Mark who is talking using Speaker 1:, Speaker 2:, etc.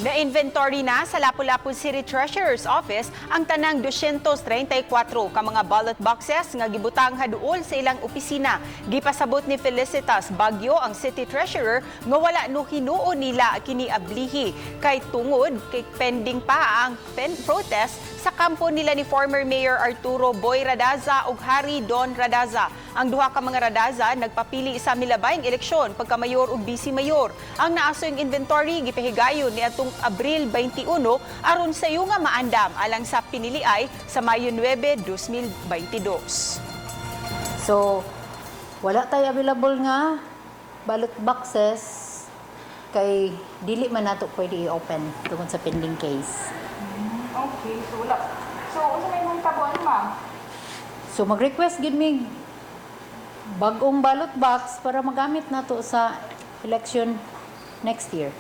Speaker 1: Na-inventory na sa Lapu-Lapu City Treasurer's Office ang tanang 234 ka mga ballot boxes nga gibutang haduol sa ilang opisina. Gipasabot ni Felicitas Bagyo ang City Treasurer nga wala no hinuon nila kini ablihi kay tungod kay pending pa ang protest sa kampo nila ni former Mayor Arturo Boy Radaza ug Harry Don Radaza. Ang duha ka mga Radaza nagpapili sa milabayng eleksyon pagka-mayor ug vice-mayor. Ang naasoyng inventory gipahigayon ni atong Abril 21 aron sa nga maandam alang sa piniliay sa Mayo 9, 2022.
Speaker 2: So, wala tayo available nga ballot boxes kay dili man nato pwede i-open tungod sa pending case.
Speaker 3: Okay, so wala. So, unsa may mong tabuan, ma'am?
Speaker 2: So, mag-request gid mig bagong ballot box para magamit nato sa election next year.